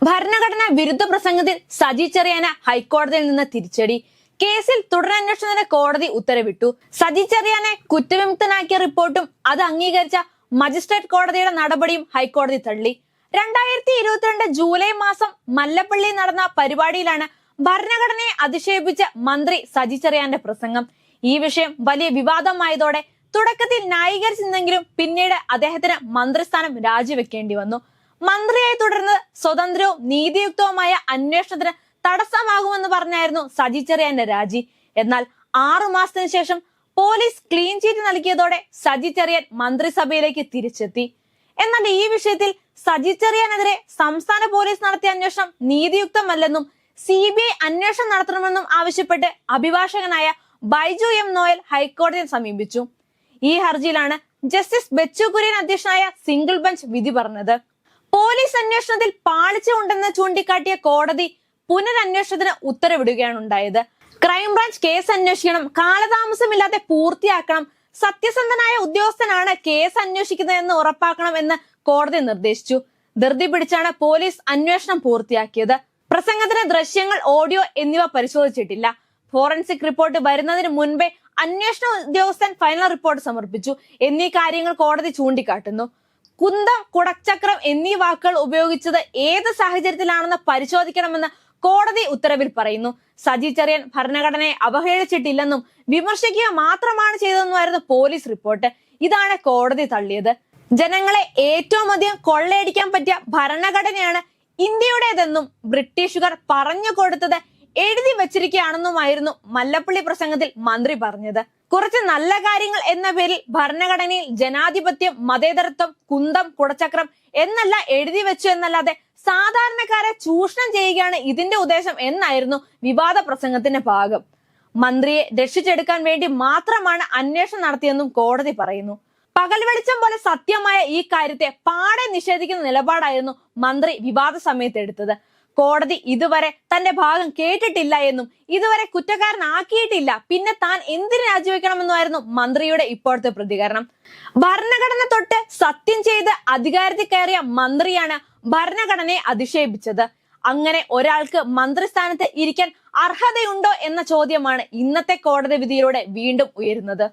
ഭരണഘടനാ വിരുദ്ധ പ്രസംഗത്തിൽ സജി ചെറിയാന് ഹൈക്കോടതിയിൽ നിന്ന് തിരിച്ചടി. കേസിൽ തുടരന്വേഷണത്തിന് കോടതി ഉത്തരവിട്ടു. സജി ചെറിയാനെ കുറ്റവിമുക്തനാക്കിയ റിപ്പോർട്ടും അത് അംഗീകരിച്ച മജിസ്ട്രേറ്റ് കോടതിയുടെ നടപടിയും ഹൈക്കോടതി തള്ളി. 2022 ജൂലൈ മാസം മല്ലപ്പള്ളിയിൽ നടന്ന പരിപാടിയിലാണ് ഭരണഘടനയെ അധിക്ഷേപിച്ച മന്ത്രി സജി ചെറിയാന്റെ പ്രസംഗം. ഈ വിഷയം വലിയ വിവാദമായതോടെ തുടക്കത്തിൽ ന്യായീകരിച്ചെങ്കിലും പിന്നീട് അദ്ദേഹത്തിന് മന്ത്രിസ്ഥാനം രാജിവെക്കേണ്ടി വന്നു. മന്ത്രിയായി തുടർന്ന് സ്വതന്ത്രവും നീതിയുക്തവുമായ അന്വേഷണത്തിന് തടസ്സമാകുമെന്ന് പറഞ്ഞായിരുന്നു സജി ചെറിയാന്റെ രാജി. എന്നാൽ 6 മാസത്തിന് ശേഷം പോലീസ് ക്ലീൻ ചീറ്റ് നൽകിയതോടെ സജി ചെറിയാൻ മന്ത്രിസഭയിലേക്ക് തിരിച്ചെത്തി. എന്നാൽ ഈ വിഷയത്തിൽ സജി ചെറിയാനെതിരെ സംസ്ഥാന പോലീസ് നടത്തിയ അന്വേഷണം നീതിയുക്തമല്ലെന്നും CBI അന്വേഷണം നടത്തണമെന്നും ആവശ്യപ്പെട്ട് അഭിഭാഷകനായ ബൈജു എം നോയൽ ഹൈക്കോടതിയെ സമീപിച്ചു. ഈ ഹർജിയിലാണ് ജസ്റ്റിസ് ബെച്ചു കുര്യൻ അധ്യക്ഷനായ സിംഗിൾ ബെഞ്ച് വിധി പറഞ്ഞത്. പോലീസ് അന്വേഷണത്തിൽ പാളിച്ച ഉണ്ടെന്ന് ചൂണ്ടിക്കാട്ടിയ കോടതി പുനരന്വേഷണത്തിന് ഉത്തരവിടുകയാണ് ഉണ്ടായത്. ക്രൈംബ്രാഞ്ച് കേസ് അന്വേഷിക്കണം, കാലതാമസമില്ലാതെ പൂർത്തിയാക്കണം, സത്യസന്ധനായ ഉദ്യോഗസ്ഥനാണ് കേസ് അന്വേഷിക്കുന്നതെന്ന് ഉറപ്പാക്കണം എന്ന് കോടതി നിർദ്ദേശിച്ചു. ധൃതി പിടിച്ചാണ് പോലീസ് അന്വേഷണം പൂർത്തിയാക്കിയത്. പ്രസംഗത്തിന് ദൃശ്യങ്ങൾ, ഓഡിയോ എന്നിവ പരിശോധിച്ചിട്ടില്ല. ഫോറൻസിക് റിപ്പോർട്ട് വരുന്നതിന് മുൻപേ അന്വേഷണ ഉദ്യോഗസ്ഥൻ ഫൈനൽ റിപ്പോർട്ട് സമർപ്പിച്ചു എന്നീ കാര്യങ്ങൾ കോടതി ചൂണ്ടിക്കാട്ടുന്നു. കുന്തം, കുടച്ചക്രം എന്നീ വാക്കുകൾ ഉപയോഗിച്ചത് ഏത് സാഹചര്യത്തിലാണെന്ന് പരിശോധിക്കണമെന്ന് കോടതി ഉത്തരവിൽ പറയുന്നു. സജി ചെറിയാൻ ഭരണഘടനയെ അവഹേളിച്ചിട്ടില്ലെന്നും വിമർശിക്കുക മാത്രമാണ് ചെയ്തതെന്നുമായിരുന്നു പോലീസ് റിപ്പോർട്ട്. ഇതാണ് കോടതി തള്ളിയത്. ജനങ്ങളെ ഏറ്റവും അധികം കൊള്ളയടിക്കാൻ പറ്റിയ ഭരണഘടനയാണ് ഇന്ത്യയുടേതെന്നും ബ്രിട്ടീഷുകാർ പറഞ്ഞു കൊടുത്തത് എഴുതി വച്ചിരിക്കുകയാണെന്നുമായിരുന്നു മല്ലപ്പള്ളി പ്രസംഗത്തിൽ മന്ത്രി പറഞ്ഞത്. കുറച്ച് നല്ല കാര്യങ്ങൾ എന്ന പേരിൽ ഭരണഘടനയിൽ ജനാധിപത്യം, മതേതരത്വം, കുന്തം, കുടച്ചക്രം എന്നല്ല എഴുതി വെച്ചു എന്നല്ലാതെ സാധാരണക്കാരെ ചൂഷണം ചെയ്യുകയാണ് ഇതിന്റെ ഉദ്ദേശം എന്നായിരുന്നു വിവാദ പ്രസംഗത്തിന്റെ ഭാഗം. മന്ത്രിയെ രക്ഷിച്ചെടുക്കാൻ വേണ്ടി മാത്രമാണ് അന്വേഷണം നടത്തിയെന്നും കോടതി പറയുന്നു. പകൽ വെളിച്ചം പോലെ സത്യമായ ഈ കാര്യത്തെ പാടെ നിഷേധിക്കുന്ന നിലപാടായിരുന്നു മന്ത്രി വിവാദ സമയത്ത് എടുത്തത്. കോടതി ഇതുവരെ തന്റെ ഭാഗം കേട്ടിട്ടില്ല എന്നും ഇതുവരെ കുറ്റക്കാരനാക്കിയിട്ടില്ല, പിന്നെ താൻ എന്തിന് രാജിവെക്കണമെന്നായിരുന്നു മന്ത്രിയുടെ ഇപ്പോഴത്തെ പ്രതികരണം. ഭരണഘടന തൊട്ട് സത്യം ചെയ്ത് അധികാരത്തിൽ കയറിയ മന്ത്രിയാണ് ഭരണഘടനയെ അധിക്ഷേപിച്ചത്. അങ്ങനെ ഒരാൾക്ക് മന്ത്രിസ്ഥാനത്ത് ഇരിക്കാൻ അർഹതയുണ്ടോ എന്ന ചോദ്യമാണ് ഇന്നത്തെ കോടതി വിധിയിലൂടെ വീണ്ടും ഉയരുന്നത്.